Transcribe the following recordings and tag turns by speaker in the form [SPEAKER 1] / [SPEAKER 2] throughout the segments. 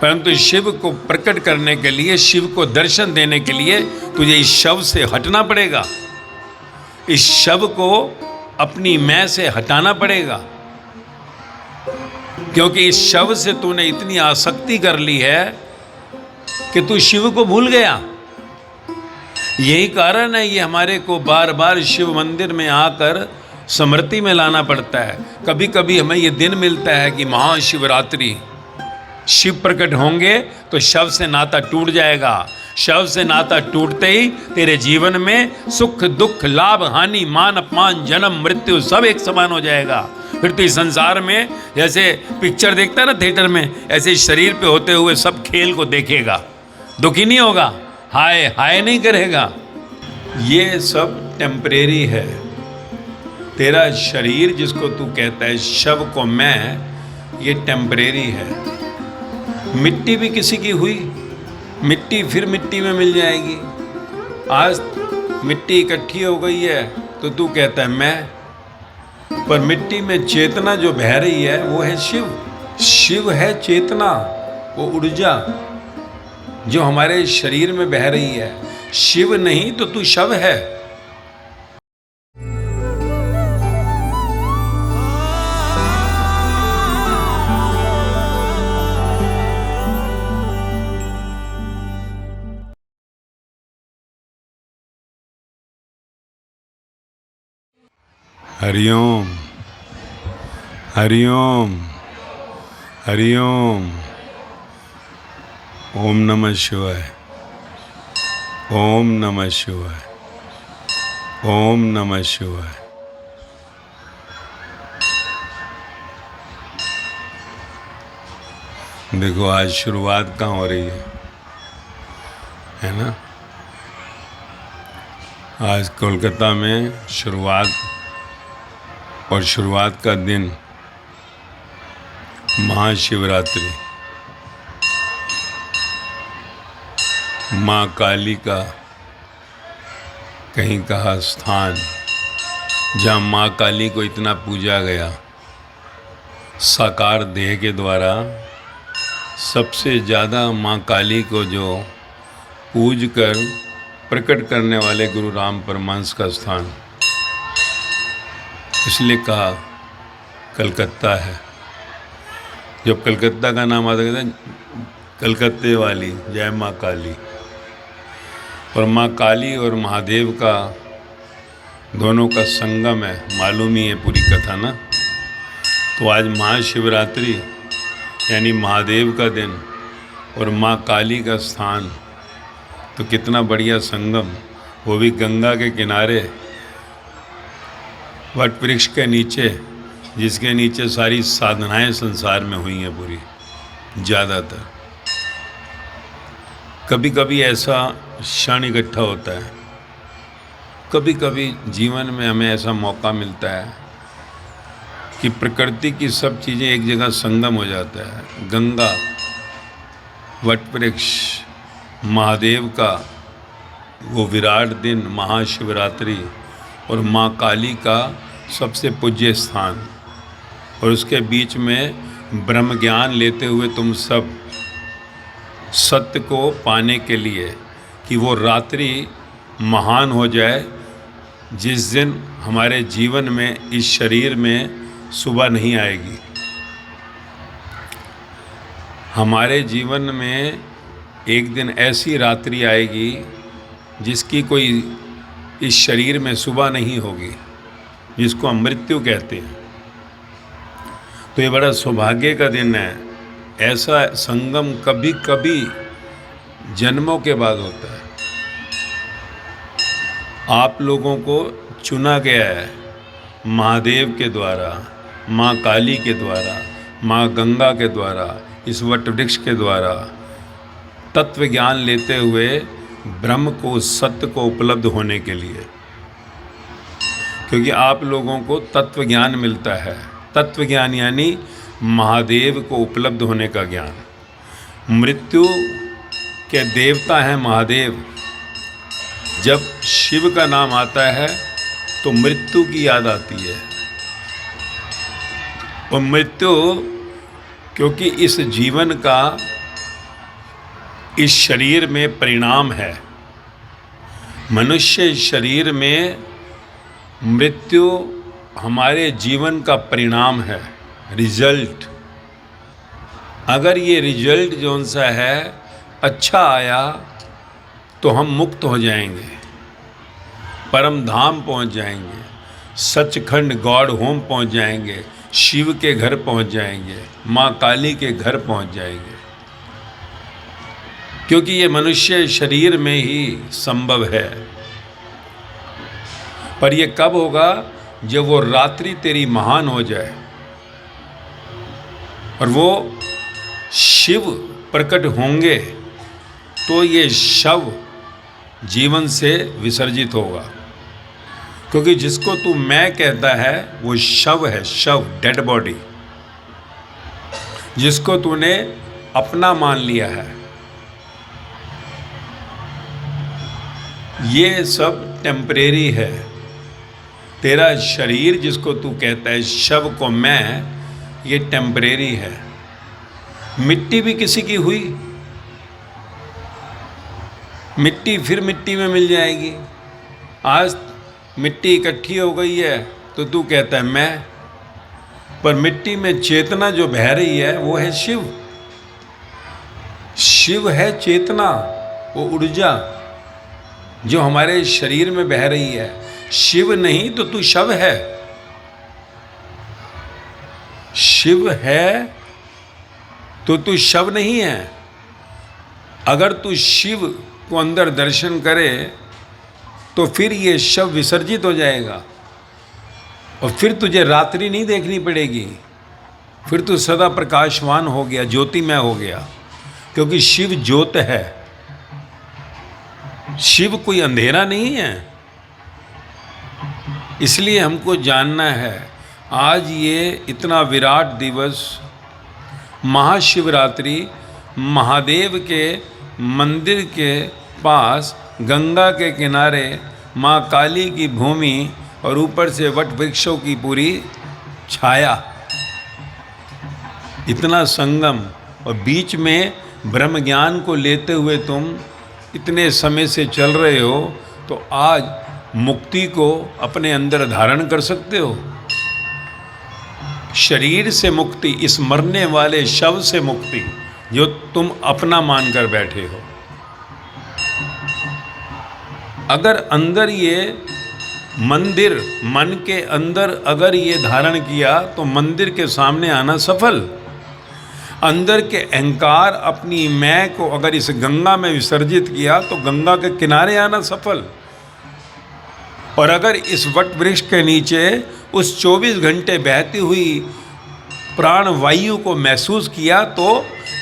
[SPEAKER 1] परंतु शिव को प्रकट करने के लिए, शिव को दर्शन देने के लिए तुझे इस शव से हटना पड़ेगा। इस शव को अपनी मैं से हटाना पड़ेगा, क्योंकि इस शव से तूने इतनी आसक्ति कर ली है कि तू शिव को भूल गया। यही कारण है ये हमारे को बार बार शिव मंदिर में आकर स्मृति में लाना पड़ता है। कभी कभी हमें ये दिन मिलता है कि महाशिवरात्रि, शिव प्रकट होंगे तो शव से नाता टूट जाएगा। शव से नाता टूटते ही तेरे जीवन में सुख दुख, लाभ हानि, मान अपमान, जन्म मृत्यु सब एक समान हो जाएगा। फिर तो इस संसार में जैसे पिक्चर देखता है ना थिएटर में, ऐसे शरीर पे होते हुए सब खेल को देखेगा, दुखी नहीं होगा, हाय हाय नहीं करेगा। ये सब टेम्परेरी है। तेरा शरीर जिसको तू कहता है शव को मैं, ये टेम्परेरी है। मिट्टी भी किसी की हुई, मिट्टी फिर मिट्टी में मिल जाएगी। आज मिट्टी इकट्ठी हो गई है तो तू कहता है मैं, पर मिट्टी में चेतना जो बह रही है वो है शिव। शिव है चेतना, वो ऊर्जा जो हमारे शरीर में बह रही है। शिव नहीं तो तू शव है। हरिओम हरिओम हरिओम। ओम नमः शिवाय, ओम नमः शिवाय, ओम नमः शिवाय। देखो आज शुरुआत कहाँ हो रही है ना। आज कोलकाता में शुरुआत, और शुरुआत का दिन महाशिवरात्रि, माँ काली का कहीं कहा स्थान, जहाँ माँ काली को इतना पूजा गया। साकार देह के द्वारा सबसे ज़्यादा माँ काली को जो पूज कर प्रकट करने वाले गुरु राम परमहंस का स्थान, इसलिए कहा कलकत्ता है। जब कलकत्ता का नाम आता है कलकत्ते वाली जय माँ काली। और माँ काली और महादेव का दोनों का संगम है, मालूम ही है पूरी कथा ना। तो आज महाशिवरात्रि यानी महादेव का दिन और माँ काली का स्थान, तो कितना बढ़िया संगम, वो भी गंगा के किनारे, वट वृक्ष के नीचे, जिसके नीचे सारी साधनाएं संसार में हुई हैं पूरी ज़्यादातर। कभी कभी ऐसा क्षण इकट्ठा होता है, कभी कभी जीवन में हमें ऐसा मौका मिलता है कि प्रकृति की सब चीज़ें एक जगह संगम हो जाता है। गंगा, वट वृक्ष, महादेव का वो विराट दिन महाशिवरात्रि और माँ काली का सबसे पूज्य स्थान, और उसके बीच में ब्रह्म ज्ञान लेते हुए तुम सब सत्य को पाने के लिए कि वो रात्रि महान हो जाए जिस दिन हमारे जीवन में, इस शरीर में सुबह नहीं आएगी। हमारे जीवन में एक दिन ऐसी रात्रि आएगी जिसकी कोई इस शरीर में सुबह नहीं होगी, जिसको हम मृत्यु कहते हैं। तो ये बड़ा सौभाग्य का दिन है। ऐसा संगम कभी कभी जन्मों के बाद होता है। आप लोगों को चुना गया है महादेव के द्वारा, माँ काली के द्वारा, माँ गंगा के द्वारा, इस वट वृक्ष के द्वारा तत्व ज्ञान लेते हुए ब्रह्म को, सत्य को उपलब्ध होने के लिए। क्योंकि आप लोगों को तत्व ज्ञान मिलता है। तत्व ज्ञान यानी महादेव को उपलब्ध होने का ज्ञान। मृत्यु के देवता हैं महादेव। जब शिव का नाम आता है तो मृत्यु की याद आती है। और मृत्यु, क्योंकि इस जीवन का इस शरीर में परिणाम है। मनुष्य शरीर में मृत्यु हमारे जीवन का परिणाम है, रिजल्ट। अगर ये रिजल्ट जौन सा है अच्छा आया तो हम मुक्त हो जाएंगे, परम धाम पहुंच जाएंगे, सचखंड गॉड होम पहुंच जाएंगे, शिव के घर पहुंच जाएंगे, माँ काली के घर पहुंच जाएंगे, क्योंकि ये मनुष्य शरीर में ही संभव है। पर ये कब होगा? जब वो रात्रि तेरी महान हो जाए और वो शिव प्रकट होंगे तो ये शव जीवन से विसर्जित होगा। क्योंकि जिसको तू मैं कहता है वो शव है, शव, डेड बॉडी, जिसको तूने अपना मान लिया है। ये सब टेम्परेरी है। तेरा शरीर जिसको तू कहता है शव को मैं, ये टेम्परेरी है। मिट्टी भी किसी की हुई, मिट्टी फिर मिट्टी में मिल जाएगी। आज मिट्टी इकट्ठी हो गई है तो तू कहता है मैं, पर मिट्टी में चेतना जो बह रही है वो है शिव। शिव है चेतना, वो ऊर्जा जो हमारे शरीर में बह रही है। शिव नहीं तो तू शव है। शिव है तो तू शव नहीं है। अगर तू शिव को अंदर दर्शन करे तो फिर ये शव विसर्जित हो जाएगा और फिर तुझे रात्रि नहीं देखनी पड़ेगी। फिर तू सदा प्रकाशवान हो गया, ज्योतिमय हो गया, क्योंकि शिव ज्योत है। शिव कोई अंधेरा नहीं है। इसलिए हमको जानना है, आज ये इतना विराट दिवस, महाशिवरात्रि, महादेव के मंदिर के पास गंगा के किनारे माँ काली की भूमि और ऊपर से वट वृक्षों की पूरी छाया, इतना संगम, और बीच में ब्रह्म ज्ञान को लेते हुए तुम इतने समय से चल रहे हो, तो आज मुक्ति को अपने अंदर धारण कर सकते हो। शरीर से मुक्ति, इस मरने वाले शव से मुक्ति जो तुम अपना मानकर बैठे हो। अगर अंदर ये मंदिर, मन के अंदर अगर ये धारण किया तो मंदिर के सामने आना सफल। अंदर के अहंकार, अपनी मैं को अगर इस गंगा में विसर्जित किया तो गंगा के किनारे आना सफल। और अगर इस वट वृक्ष के नीचे उस 24 घंटे बहती हुई प्राण वायु को महसूस किया तो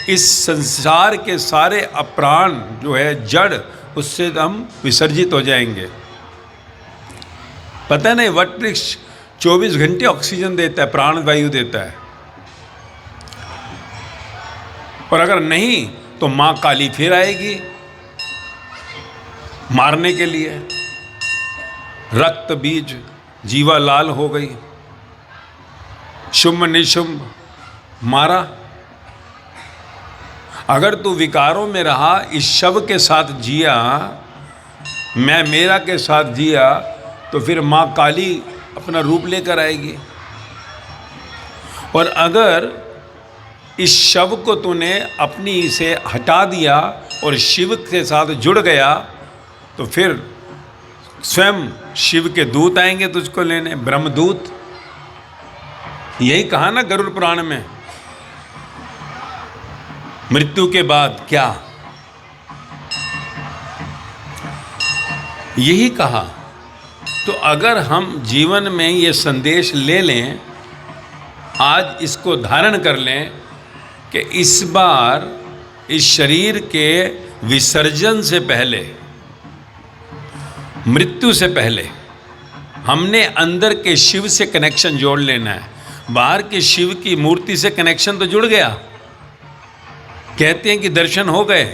[SPEAKER 1] इस संसार के सारे अप्राण जो है जड़, उससे हम विसर्जित हो जाएंगे। पता नहीं, वट वृक्ष 24 घंटे ऑक्सीजन देता है, प्राण वायु देता है। और अगर नहीं तो मां काली फिर आएगी मारने के लिए। रक्त बीज जीवा लाल हो गई, शुम्भ निशुम्भ मारा। अगर तू विकारों में रहा, इस शव के साथ जिया, मैं मेरा के साथ जिया, तो फिर माँ काली अपना रूप लेकर आएगी। और अगर इस शव को तूने अपनी से हटा दिया और शिव के साथ जुड़ गया, तो फिर स्वयं शिव के दूत आएंगे तुझको लेने, ब्रह्मदूत। यही कहा ना गरुड़ पुराण में, मृत्यु के बाद क्या, यही कहा। तो अगर हम जीवन में ये संदेश ले लें, आज इसको धारण कर लें कि इस बार इस शरीर के विसर्जन से पहले, मृत्यु से पहले, हमने अंदर के शिव से कनेक्शन जोड़ लेना है। बाहर के शिव की मूर्ति से कनेक्शन तो जुड़ गया, कहते हैं कि दर्शन हो गए,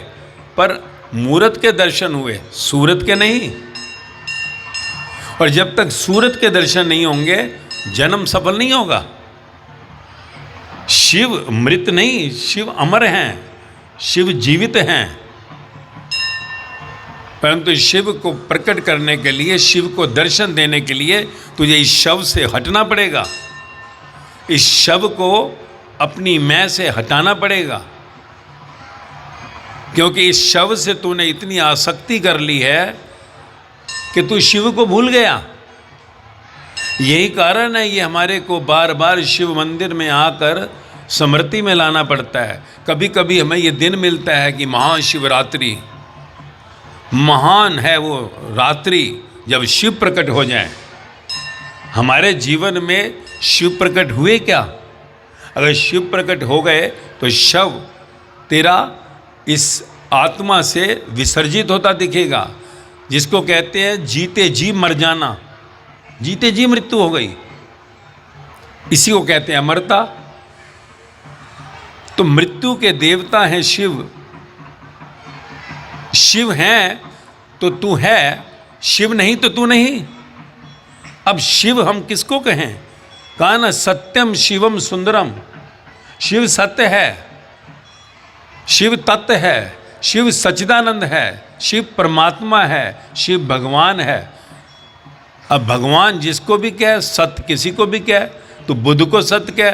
[SPEAKER 1] पर मूरत के दर्शन हुए, सूरत के नहीं। और जब तक सूरत के दर्शन नहीं होंगे, जन्म सफल नहीं होगा। शिव मृत नहीं, शिव अमर हैं, शिव जीवित हैं। परंतु शिव को प्रकट करने के लिए, शिव को दर्शन देने के लिए तुझे इस शव से हटना पड़ेगा। इस शव को अपनी मैं से हटाना पड़ेगा, क्योंकि इस शव से तूने इतनी आसक्ति कर ली है कि तू शिव को भूल गया। यही कारण है ये हमारे को बार बार शिव मंदिर में आकर स्मृति में लाना पड़ता है। कभी कभी हमें ये दिन मिलता है कि महाशिवरात्रि, महान है वो रात्रि जब शिव प्रकट हो जाए। हमारे जीवन में शिव प्रकट हुए क्या? अगर शिव प्रकट हो गए तो शव तेरा इस आत्मा से विसर्जित होता दिखेगा, जिसको कहते हैं जीते जी मर जाना। जीते जी मृत्यु हो गई, इसी को कहते हैं अमरता। तो मृत्यु के देवता हैं शिव। शिव हैं तो तू है, शिव नहीं तो तू नहीं। अब शिव हम किसको कहें? कहा ना, सत्यम शिवम सुंदरम। शिव सत्य है, शिव तत्व है, शिव सच्चिदानंद है, शिव परमात्मा है, शिव भगवान है। अब भगवान जिसको भी कह, सत्य किसी को भी कह, तो बुद्ध को सत्य कह,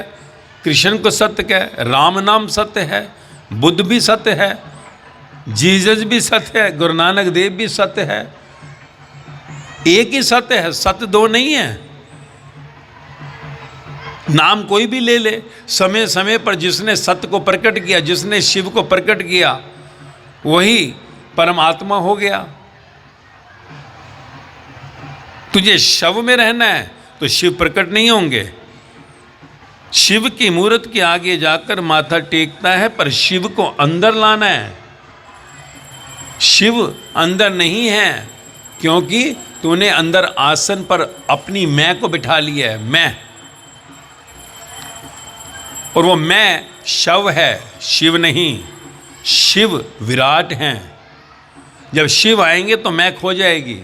[SPEAKER 1] कृष्ण को सत्य कह, राम नाम सत्य है, बुद्ध भी सत्य है, जीसस भी सत्य है, गुरु नानक देव भी सत्य है। एक ही सत्य है, सत्य दो नहीं है। नाम कोई भी ले ले, समय समय पर जिसने सत्य को प्रकट किया, जिसने शिव को प्रकट किया, वही परमात्मा हो गया। तुझे शव में रहना है तो शिव प्रकट नहीं होंगे। शिव की मूर्त के आगे जाकर माथा टेकता है, पर शिव को अंदर लाना है। शिव अंदर नहीं है, क्योंकि तूने अंदर आसन पर अपनी मैं को बिठा लिया है। मैं, और वो मैं शव है, शिव नहीं। शिव विराट हैं। जब शिव आएंगे तो मैं खो जाएगी।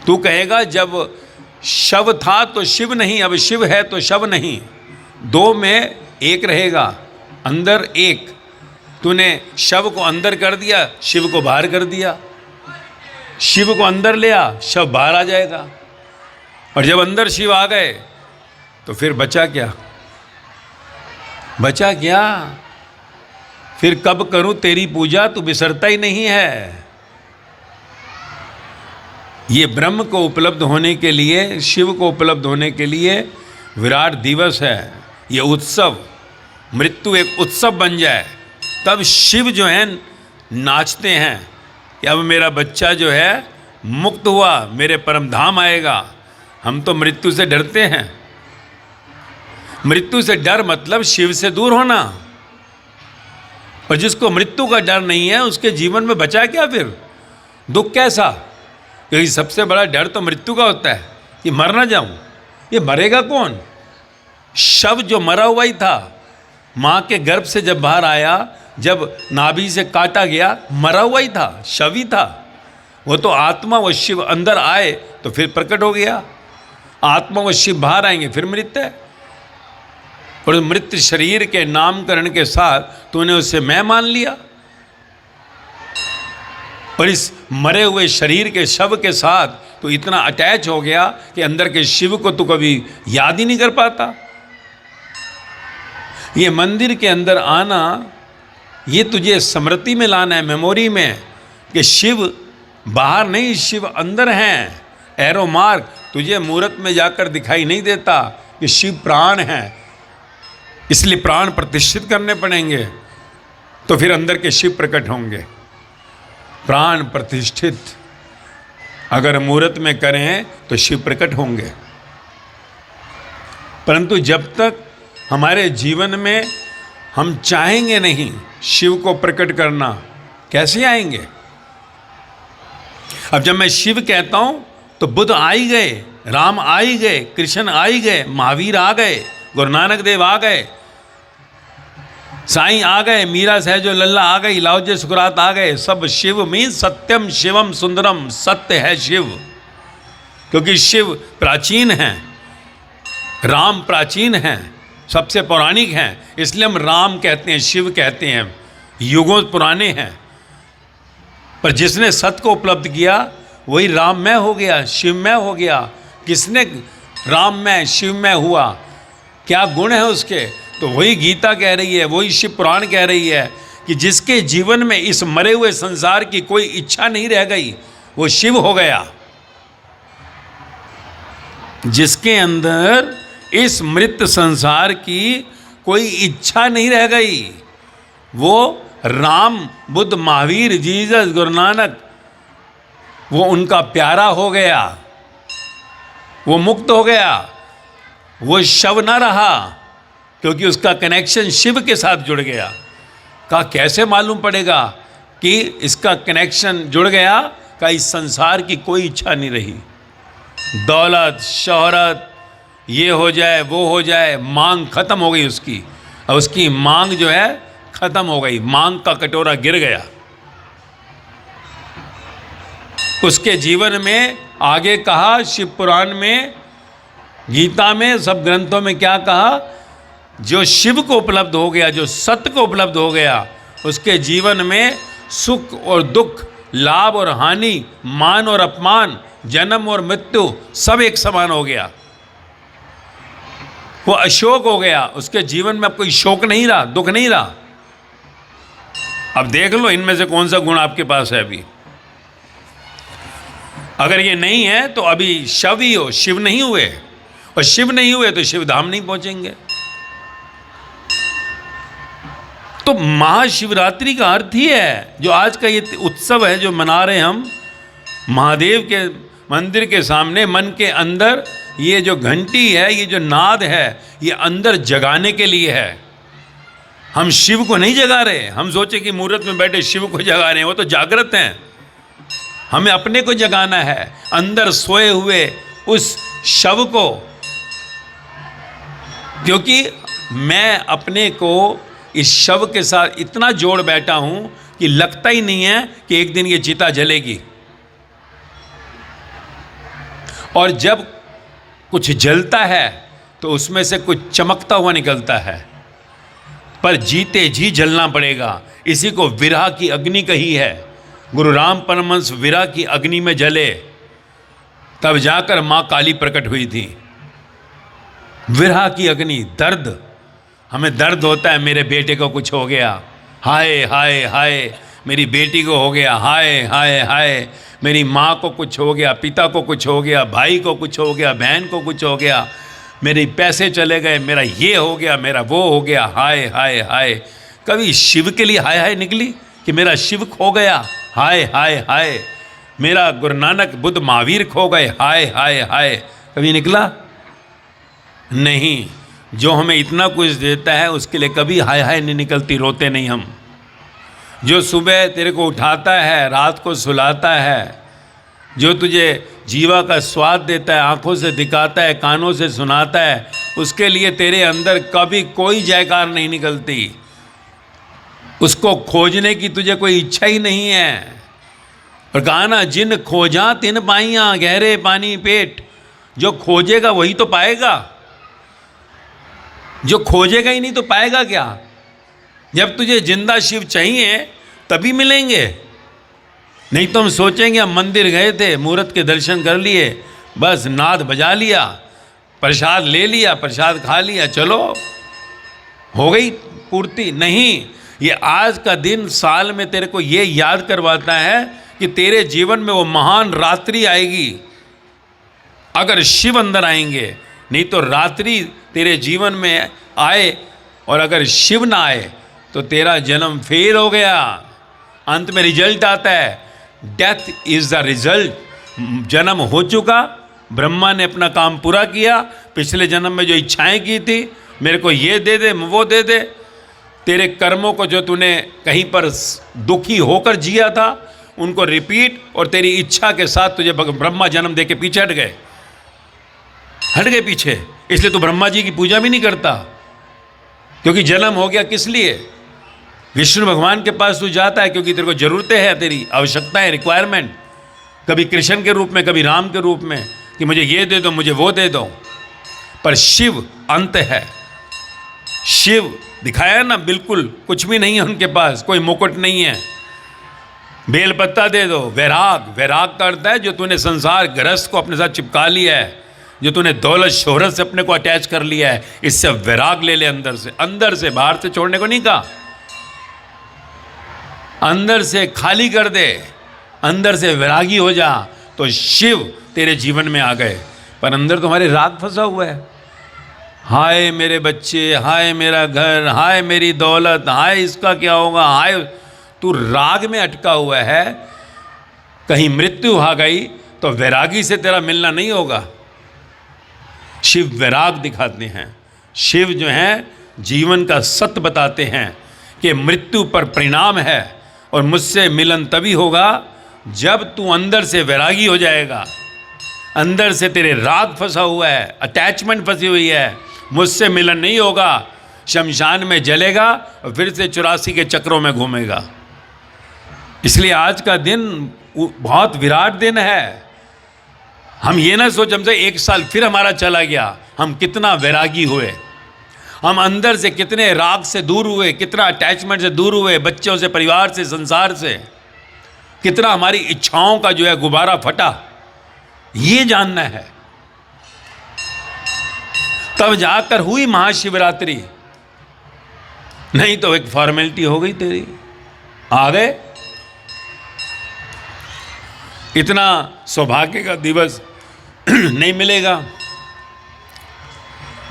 [SPEAKER 1] तू कहेगा जब शव था तो शिव नहीं, अब शिव है तो शव नहीं। दो में एक रहेगा, अंदर एक। तूने शव को अंदर कर दिया, शिव को बाहर कर दिया। शिव को अंदर ले आ, शव बाहर आ जाएगा। और जब अंदर शिव आ गए तो फिर बचा क्या? बचा क्या? फिर कब करूं तेरी पूजा, तू बिसरता ही नहीं है। ये ब्रह्म को उपलब्ध होने के लिए, शिव को उपलब्ध होने के लिए विराट दिवस है। ये उत्सव, मृत्यु एक उत्सव बन जाए, तब शिव जो है नाचते हैं कि अब मेरा बच्चा जो है मुक्त हुआ, मेरे परम धाम आएगा। हम तो मृत्यु से डरते हैं। मृत्यु से डर मतलब शिव से दूर होना। और जिसको मृत्यु का डर नहीं है, उसके जीवन में बचा क्या फिर? दुख कैसा? क्योंकि सबसे बड़ा डर तो मृत्यु का होता है कि मर ना जाऊं। ये मरेगा कौन? शव जो मरा हुआ ही था, माँ के गर्भ से जब बाहर आया, जब नाभि से काटा गया, मरा हुआ ही था, शव ही था। वो तो आत्मा व शिव अंदर आए तो फिर प्रकट हो गया। आत्मा व शिव बाहर आएंगे फिर मृत्यु है। और मृत शरीर के नामकरण के साथ तूने उसे मैं मान लिया। और इस मरे हुए शरीर के शव के साथ तो इतना अटैच हो गया कि अंदर के शिव को तू कभी याद ही नहीं कर पाता। ये मंदिर के अंदर आना, ये तुझे स्मृति में लाना है, मेमोरी में, कि शिव बाहर नहीं, शिव अंदर हैं। एरो मार्क तुझे मूर्त में जाकर दिखाई नहीं देता कि शिव प्राण है, इसलिए प्राण प्रतिष्ठित करने पड़ेंगे, तो फिर अंदर के शिव प्रकट होंगे। प्राण प्रतिष्ठित अगर मूर्त में करें तो शिव प्रकट होंगे। परंतु जब तक हमारे जीवन में हम चाहेंगे नहीं शिव को प्रकट करना, कैसे आएंगे? अब जब मैं शिव कहता हूं तो बुद्ध आ ही गए, राम आ ही गए, कृष्ण आ ही गए, महावीर आ गए, गुरु नानक देव आ गए, साईं आ गए, मीरा सहजो लल्ला आ गई, लाओजे सुकरात आ गए। सब शिव मीन सत्यम शिवम सुंदरम। सत्य है शिव, क्योंकि शिव प्राचीन हैं, राम प्राचीन हैं, सबसे पौराणिक हैं, इसलिए हम राम कहते हैं, शिव कहते हैं, युगों पुराने हैं। पर जिसने सत्य को उपलब्ध किया वही राममय हो गया, शिवमय हो गया। किसने राममय शिवमय हुआ, क्या गुण है उसके? तो वही गीता कह रही है, वही शिव पुराण कह रही है कि जिसके जीवन में इस मरे हुए संसार की कोई इच्छा नहीं रह गई वो शिव हो गया। जिसके अंदर इस मृत संसार की कोई इच्छा नहीं रह गई वो राम, बुद्ध, महावीर, जीसस, गुरु नानक, वो उनका प्यारा हो गया, वो मुक्त हो गया, वो शव ना रहा, क्योंकि उसका कनेक्शन शिव के साथ जुड़ गया। का कैसे मालूम पड़ेगा कि इसका कनेक्शन जुड़ गया? का इस संसार की कोई इच्छा नहीं रही। दौलत, शोहरत, ये हो जाए, वो हो जाए, मांग खत्म हो गई उसकी। और उसकी मांग जो है खत्म हो गई, मांग का कटोरा गिर गया। उसके जीवन में आगे कहा शिव पुराण में, गीता में, सब ग्रंथों में क्या कहा? जो शिव को उपलब्ध हो गया, जो सत्य को उपलब्ध हो गया, उसके जीवन में सुख और दुख, लाभ और हानि, मान और अपमान, जन्म और मृत्यु सब एक समान हो गया। वो अशोक हो गया, उसके जीवन में अब कोई शोक नहीं रहा, दुख नहीं रहा। अब देख लो इनमें से कौन सा गुण आपके पास है अभी। अगर ये नहीं है तो अभी शव ही हो, शिव नहीं हुए, और शिव नहीं हुए तो शिव धाम नहीं पहुंचेंगे। तो महाशिवरात्रि का अर्थ ही है, जो आज का ये उत्सव है जो मना रहे हम महादेव के मंदिर के सामने, मन के अंदर ये जो घंटी है, ये जो नाद है, ये अंदर जगाने के लिए है। हम शिव को नहीं जगा रहे। हम सोचे कि मुहूर्त में बैठे शिव को जगा रहे हैं, वो तो जागृत हैं। हमें अपने को जगाना है, अंदर सोए हुए उस शव को, क्योंकि मैं अपने को इस शव के साथ इतना जोड़ बैठा हूं कि लगता ही नहीं है कि एक दिन ये चिता जलेगी। और जब कुछ जलता है तो उसमें से कुछ चमकता हुआ निकलता है, पर जीते जी जलना पड़ेगा। इसी को विरह की अग्नि कही है। गुरु राम परमहंस विरह की अग्नि में जले, तब जाकर मां काली प्रकट हुई थी। विरह की अग्नि, दर्द, हमें दर्द होता है, मेरे बेटे को कुछ हो गया, हाय हाय हाय, मेरी बेटी को हो गया, हाय हाय हाय, मेरी माँ को कुछ हो गया, पिता को कुछ हो गया, भाई को कुछ हो गया, बहन को कुछ हो गया, मेरे पैसे चले गए, मेरा ये हो गया, मेरा वो हो गया, हाय हाय हाय। कभी शिव के लिए हाय हाय निकली कि मेरा शिव खो गया, हाय हाय हाय, मेरा गुरु नानक, बुद्ध, महावीर खो गए, हाय हाय हाय, कभी निकला? नहीं। जो हमें इतना कुछ देता है उसके लिए कभी हाय हाय नहीं निकलती, रोते नहीं हम। जो सुबह तेरे को उठाता है, रात को सुलाता है, जो तुझे जीवा का स्वाद देता है, आंखों से दिखाता है, कानों से सुनाता है, उसके लिए तेरे अंदर कभी कोई जयकार नहीं निकलती। उसको खोजने की तुझे कोई इच्छा ही नहीं है। और कहा ना, जिन खोजा तिन पाइयां, गहरे पानी पेट। जो खोजेगा वही तो पाएगा, जो खोजेगा ही नहीं तो पाएगा क्या? जब तुझे जिंदा शिव चाहिए तभी मिलेंगे। नहीं तो हम सोचेंगे हम मंदिर गए थे, मुहूर्त के दर्शन कर लिए, बस नाद बजा लिया, प्रसाद ले लिया, प्रसाद खा लिया, चलो हो गई पूर्ति। नहीं, ये आज का दिन साल में तेरे को ये याद करवाता है कि तेरे जीवन में वो महान रात्रि आएगी अगर शिव अंदर आएंगे। नहीं तो रात्रि तेरे जीवन में आए और अगर शिव ना आए तो तेरा जन्म फेल हो गया। अंत में रिजल्ट आता है, डेथ इज द रिजल्ट। जन्म हो चुका, ब्रह्मा ने अपना काम पूरा किया, पिछले जन्म में जो इच्छाएं की थी, मेरे को ये दे दे, वो दे दे, तेरे कर्मों को जो तूने कहीं पर दुखी होकर जिया था उनको रिपीट, और तेरी इच्छा के साथ तुझे ब्रह्मा जन्म दे के पीछे हट गए पीछे। इसलिए तू ब्रह्मा जी की पूजा भी नहीं करता, क्योंकि जन्म हो गया किस लिए? विष्णु भगवान के पास तू जाता है क्योंकि तेरे को जरूरतें हैं, तेरी आवश्यकता है, रिक्वायरमेंट, कभी कृष्ण के रूप में, कभी राम के रूप में, कि मुझे ये दे दो, मुझे वो दे दो। पर शिव अंत है। शिव दिखाया ना, बिल्कुल कुछ भी नहीं है उनके पास, कोई मुकुट नहीं है, बेलपत्ता दे दो। वैराग, वैराग का अर्थ है जो तूने संसार ग्रस्त को अपने साथ चिपका लिया है, जो तूने दौलत शोहरत से अपने को अटैच कर लिया है, इससे वैराग ले ले अंदर से। अंदर से, बाहर से छोड़ने को नहीं कहा, अंदर से खाली कर दे, अंदर से वैरागी हो जा, तो शिव तेरे जीवन में आ गए। पर अंदर तुम्हारे राग फंसा हुआ है। हाय मेरे बच्चे, हाय मेरा घर, हाय मेरी दौलत, हाय इसका क्या होगा, हाय, तू राग में अटका हुआ है। कहीं मृत्यु आ गई तो वैरागी से तेरा मिलना नहीं होगा। शिव वैराग दिखाते हैं। शिव जो हैं जीवन का सत्य बताते हैं कि मृत्यु पर परिणाम है और मुझसे मिलन तभी होगा जब तू अंदर से वैरागी हो जाएगा। अंदर से तेरे राग फंसा हुआ है, अटैचमेंट फंसी हुई है, मुझसे मिलन नहीं होगा, शमशान में जलेगा और फिर से 84 के चक्रों में घूमेगा। इसलिए आज का दिन बहुत विराट दिन है। हम ये ना सोच हमसे 1 साल फिर हमारा चला गया, हम कितना वैरागी हुए, हम अंदर से कितने राग से दूर हुए, कितना अटैचमेंट से दूर हुए, बच्चों से, परिवार से, संसार से, कितना हमारी इच्छाओं का जो है गुब्बारा फटा, ये जानना है। तब जाकर हुई महाशिवरात्रि, नहीं तो एक फॉर्मेलिटी हो गई तेरी, आ गए। इतना सौभाग्य का दिवस नहीं मिलेगा।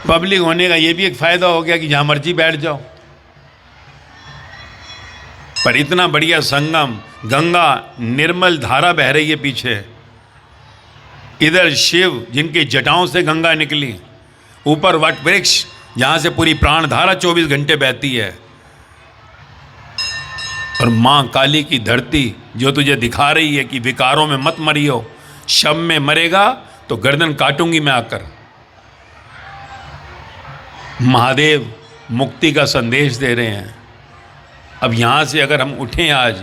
[SPEAKER 1] पब्लिक होने का ये भी एक फायदा हो गया कि जहां मर्जी बैठ जाओ। पर इतना बढ़िया संगम, गंगा निर्मल धारा बह रही है पीछे, इधर शिव जिनकी जटाओं से गंगा निकली, ऊपर वट वृक्ष जहां से पूरी प्राणधारा 24 घंटे बहती है, और मां काली की धरती जो तुझे दिखा रही है कि विकारों में मत मरियो, शव में मरेगा तो गर्दन काटूंगी मैं आकर। महादेव मुक्ति का संदेश दे रहे हैं। अब यहाँ से अगर हम उठें आज,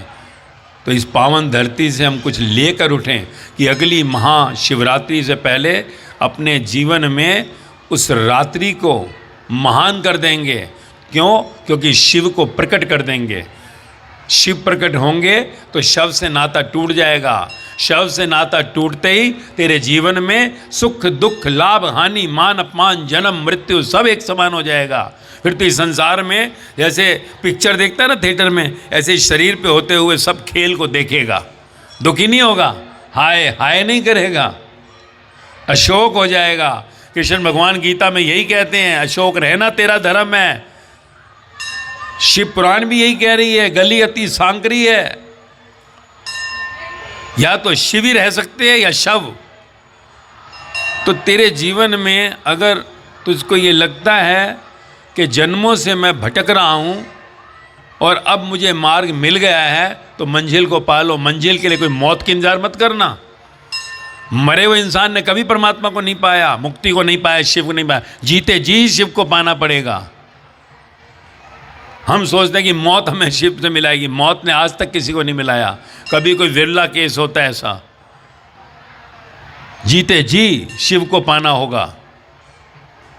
[SPEAKER 1] तो इस पावन धरती से हम कुछ लेकर उठें कि अगली महाशिवरात्रि से पहले अपने जीवन में उस रात्रि को महान कर देंगे। क्यों? क्योंकि शिव को प्रकट कर देंगे। शिव प्रकट होंगे तो शव से नाता टूट जाएगा। शव से नाता टूटते ही तेरे जीवन में सुख दुख, लाभ हानि, मान अपमान, जन्म मृत्यु सब एक समान हो जाएगा। फिर तो इस संसार में जैसे पिक्चर देखता है ना थिएटर में, ऐसे शरीर पे होते हुए सब खेल को देखेगा, दुखी नहीं होगा, हाय हाय नहीं करेगा, अशोक हो जाएगा। कृष्ण भगवान गीता में यही कहते हैं, अशोक रहना तेरा धर्म है। शिव पुराण भी यही कह रही है, गली अति सांकरी है, या तो शिव ही रह सकते हैं या शव। तो तेरे जीवन में अगर तुझको ये लगता है कि जन्मों से मैं भटक रहा हूँ और अब मुझे मार्ग मिल गया है, तो मंजिल को पालो। मंजिल के लिए कोई मौत की इंतजार मत करना। मरे हुए इंसान ने कभी परमात्मा को नहीं पाया, मुक्ति को नहीं पाया, शिव को नहीं पाया। जीते जी शिव को पाना पड़ेगा। हम सोचते हैं कि मौत हमें शिव से मिलाएगी, मौत ने आज तक किसी को नहीं मिलाया। कभी कोई विरला केस होता है ऐसा। जीते जी शिव को पाना होगा,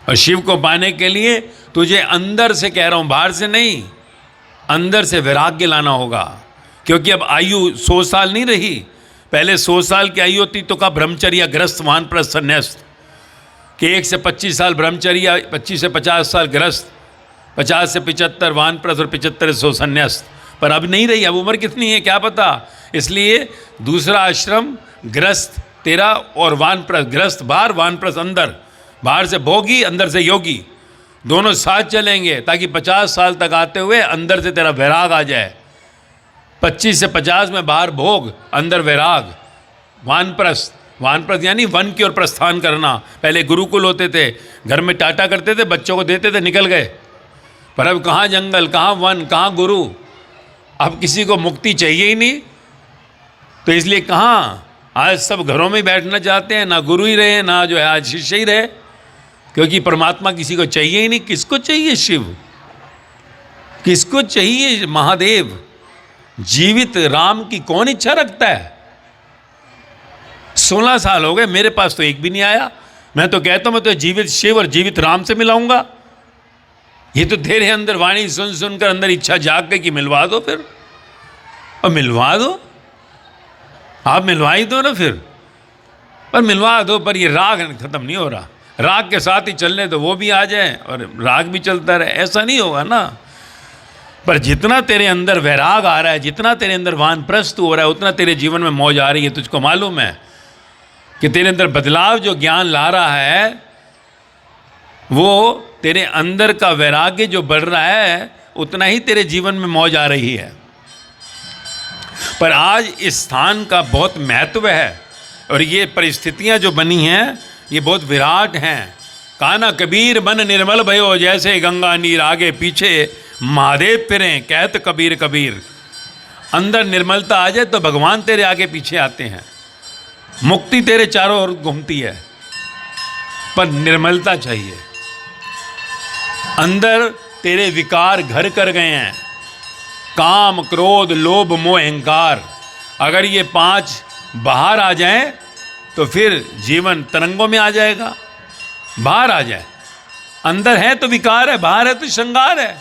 [SPEAKER 1] और शिव को पाने के लिए तुझे अंदर से, कह रहा हूं बाहर से नहीं, अंदर से वैराग्य लाना होगा। क्योंकि अब आयु 100 साल नहीं रही। पहले 100 साल की आयु होती तो का ब्रह्मचर्य ग्रस्त वानप्रस्थ संन्यास्त, कि 1 से 25 साल ब्रह्मचर्य, 25 से 50 साल ग्रस्त, 50 से 75 वानप्रस्थ और 75 से संन्यास्त। पर अब नहीं रही। अब उम्र कितनी है क्या पता। इसलिए दूसरा आश्रम ग्रस्त तेरा, और वानप्रस्थ, ग्रस्त बाहर, वानप्रस्थ अंदर। बाहर से भोगी, अंदर से योगी, दोनों साथ चलेंगे, ताकि 50 साल तक आते हुए अंदर से तेरा वैराग आ जाए। 25 से 50 में बाहर भोग, अंदर वैराग। वानप्रस्थ, वानप्रस्थ यानी वन की ओर प्रस्थान करना। पहले गुरुकुल होते थे, घर में टाटा करते थे, बच्चों को देते थे, निकल गए। पर अब कहाँ जंगल, कहाँ वन, कहाँ गुरु। अब किसी को मुक्ति चाहिए ही नहीं, तो इसलिए कहाँ आज सब घरों में बैठना चाहते हैं। ना गुरु ही रहे, ना जो है आज शिष्य ही रहे, क्योंकि परमात्मा किसी को चाहिए ही नहीं। किसको चाहिए शिव? किसको चाहिए महादेव? जीवित राम की कौन इच्छा रखता है? 16 साल हो गए, मेरे पास तो एक भी नहीं आया। मैं तो कहता हूं मैं तो जीवित शिव और जीवित राम से मिलाऊंगा। ये तो तेरे अंदर वाणी सुन सुनकर अंदर इच्छा जाग गई कि मिलवा दो फिर, और मिलवा दो। आप मिलवा ही दो ना फिर, पर मिलवा दो, पर ये राग खत्म नहीं हो रहा। राग के साथ ही चलने तो वो भी आ जाए और राग भी चलता रहे, ऐसा नहीं होगा ना। पर जितना तेरे अंदर वैराग आ रहा है, जितना तेरे अंदर वानप्रस्थ हो रहा है, उतना तेरे जीवन में मौज आ रही है। तुझको मालूम है कि तेरे अंदर बदलाव जो ज्ञान ला रहा है, वो तेरे अंदर का वैराग्य जो बढ़ रहा है, उतना ही तेरे जीवन में मौज आ रही है। पर आज इस स्थान का बहुत महत्व है और ये परिस्थितियां जो बनी हैं ये बहुत विराट हैं। काना कबीर मन निर्मल भयो, जैसे गंगा नीर आगे पीछे महादेव फिरें, कहत कबीर कबीर। अंदर निर्मलता आ जाए तो भगवान तेरे आगे पीछे आते हैं, मुक्ति तेरे चारों ओर घूमती है, पर निर्मलता चाहिए। अंदर तेरे विकार घर कर गए हैं, काम क्रोध लोभ मोह अहंकार। अगर ये 5 बाहर आ जाएं तो फिर जीवन तरंगों में आ जाएगा। बाहर आ जाए, अंदर है तो विकार है, बाहर है तो श्रृंगार है।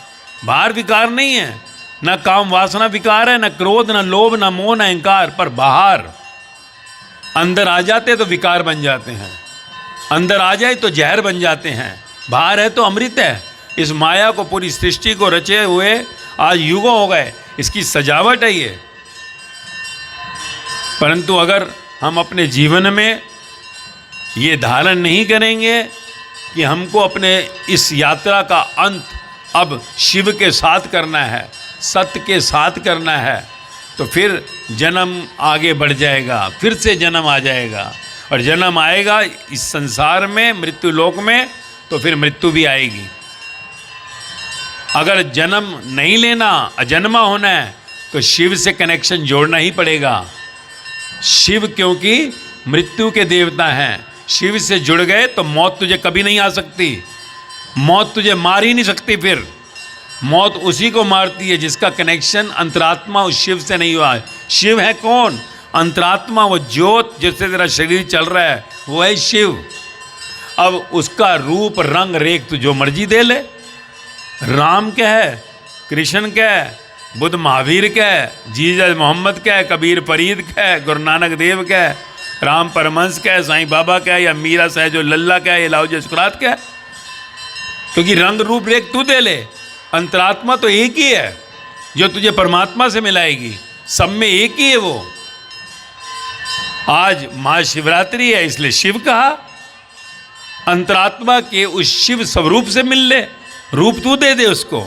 [SPEAKER 1] बाहर विकार नहीं है, ना काम वासना विकार है, ना क्रोध, ना लोभ, ना मोह, ना अहंकार। पर बाहर अंदर आ जाते तो विकार बन जाते हैं, अंदर आ जाए तो जहर बन जाते हैं। बाहर है तो अमृत है। इस माया को, पूरी सृष्टि को रचे हुए आज युगों हो गए, इसकी सजावट है ये। परंतु अगर हम अपने जीवन में ये धारण नहीं करेंगे कि हमको अपने इस यात्रा का अंत अब शिव के साथ करना है, सत्य के साथ करना है, तो फिर जन्म आगे बढ़ जाएगा, फिर से जन्म आ जाएगा। और जन्म आएगा इस संसार में, मृत्यु लोक में, तो फिर मृत्यु भी आएगी। अगर जन्म नहीं लेना, अजन्मा होना है, तो शिव से कनेक्शन जोड़ना ही पड़ेगा। शिव क्योंकि मृत्यु के देवता हैं, शिव से जुड़ गए तो मौत तुझे कभी नहीं आ सकती। मौत तुझे मार ही नहीं सकती। फिर मौत उसी को मारती है जिसका कनेक्शन अंतरात्मा उस शिव से नहीं हुआ है। शिव है कौन? अंतरात्मा, वो ज्योत जिससे तेरा शरीर चल रहा है, वो है शिव। अब उसका रूप रंग रेख तू जो मर्जी दे ले। राम क्या है, कृष्ण क्या है, बुद्ध महावीर क्या है, जीसस मोहम्मद क्या है, कबीर फरीद क्या है, गुरु नानक देव क्या है, राम परमहंस क्या है, साईं बाबा क्या है, या मीरा सहजो लल्ला क्या है, या लाओ जसकुरात क्या है। क्योंकि रंग रूप रेख तू दे ले, अंतरात्मा तो एक ही है जो तुझे परमात्मा से मिलाएगी। सब में एक ही है वो। आज महाशिवरात्रि है इसलिए शिव कहा। अंतरात्मा के उस शिव स्वरूप से मिल ले, रूप तू दे दे उसको।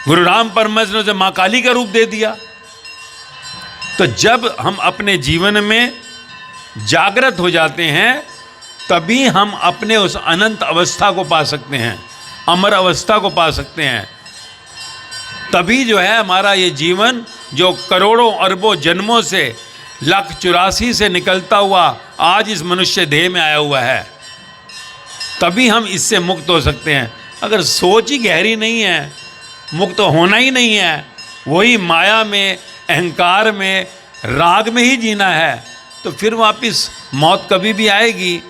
[SPEAKER 1] गुरु राम परमहंस ने उसे मां काली का रूप दे दिया। तो जब हम अपने जीवन में जागृत हो जाते हैं, तभी हम अपने उस अनंत अवस्था को पा सकते हैं, अमर अवस्था को पा सकते हैं। तभी जो है हमारा ये जीवन, जो करोड़ों अरबों जन्मों से, 1,84,00,000 से निकलता हुआ आज इस मनुष्य देह में आया हुआ है, तभी हम इससे मुक्त हो सकते हैं। अगर सोच ही गहरी नहीं है, मुक्त होना ही नहीं है, वही माया में, अहंकार में, राग में ही जीना है, तो फिर वापस मौत कभी भी आएगी।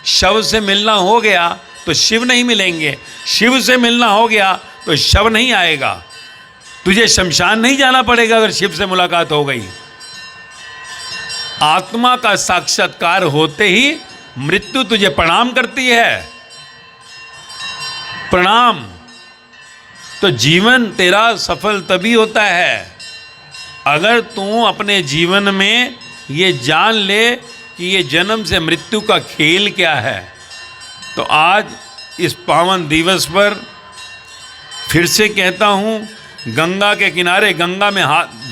[SPEAKER 1] शव से मिलना हो गया तो शिव नहीं मिलेंगे, शिव से मिलना हो गया तो शव नहीं आएगा। तुझे शमशान नहीं जाना पड़ेगा अगर शिव से मुलाकात हो गई। आत्मा का साक्षात्कार होते ही मृत्यु तुझे प्रणाम करती है। प्रणाम। तो जीवन तेरा सफल तभी होता है अगर तू अपने जीवन में ये जान ले कि ये जन्म से मृत्यु का खेल क्या है। तो आज इस पावन दिवस पर फिर से कहता हूँ, गंगा के किनारे, गंगा में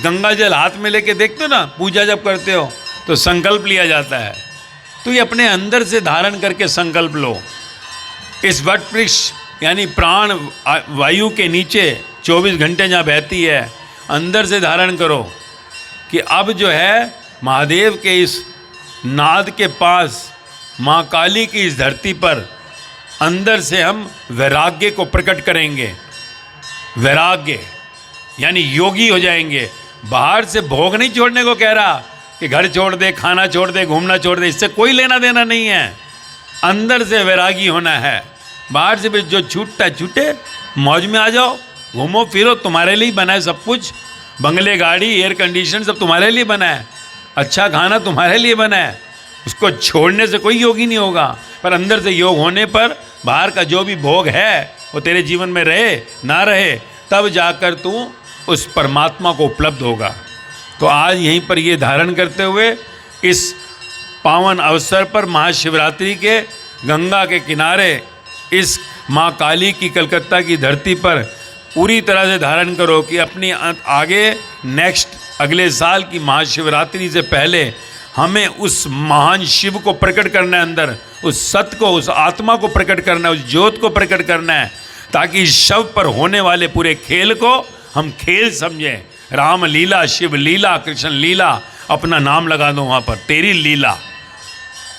[SPEAKER 1] गंगा जल हाथ में लेके देखते हो ना, पूजा जब करते हो तो संकल्प लिया जाता है। तो ये अपने अंदर से धारण करके संकल्प लो। इस वट वृक्ष यानी प्राण वायु के नीचे 24 घंटे जहाँ बहती है, अंदर से धारण करो कि अब जो है महादेव के इस नाद के पास, माँ काली की इस धरती पर, अंदर से हम वैराग्य को प्रकट करेंगे। वैराग्य यानी योगी हो जाएंगे। बाहर से भोग नहीं छोड़ने को कह रहा कि घर छोड़ दे, खाना छोड़ दे, घूमना छोड़ दे, इससे कोई लेना देना नहीं है। अंदर से वैरागी होना है। बाहर से भी जो छूटता है छूटे, मौज में आ जाओ, घूमो फिरो, तुम्हारे लिए बना है सब कुछ। बंगले, गाड़ी, एयर कंडीशन सब तुम्हारे लिए बना है। अच्छा खाना तुम्हारे लिए बना है, उसको छोड़ने से कोई योगी नहीं होगा, पर अंदर से योग होने पर बाहर का जो भी भोग है वो तेरे जीवन में रहे ना रहे, तब जाकर तू उस परमात्मा को उपलब्ध होगा। तो आज यहीं पर ये धारण करते हुए इस पावन अवसर पर महाशिवरात्रि के गंगा के किनारे इस माँ काली की कलकत्ता की धरती पर पूरी तरह से धारण करो कि अपनी आगे नेक्स्ट अगले साल की महाशिवरात्रि से पहले हमें उस महान शिव को प्रकट करना है, अंदर उस सत्य को, उस आत्मा को प्रकट करना है, उस ज्योत को प्रकट करना है, ताकि शव पर होने वाले पूरे खेल को हम खेल समझें। राम लीला, शिव लीला, कृष्ण लीला, अपना नाम लगा दो वहाँ पर, तेरी लीला।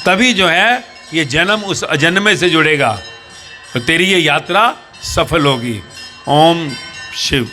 [SPEAKER 1] तभी जो है ये जन्म उस अजन्मे से जुड़ेगा, तो तेरी ये यात्रा सफल होगी। ओम शिव।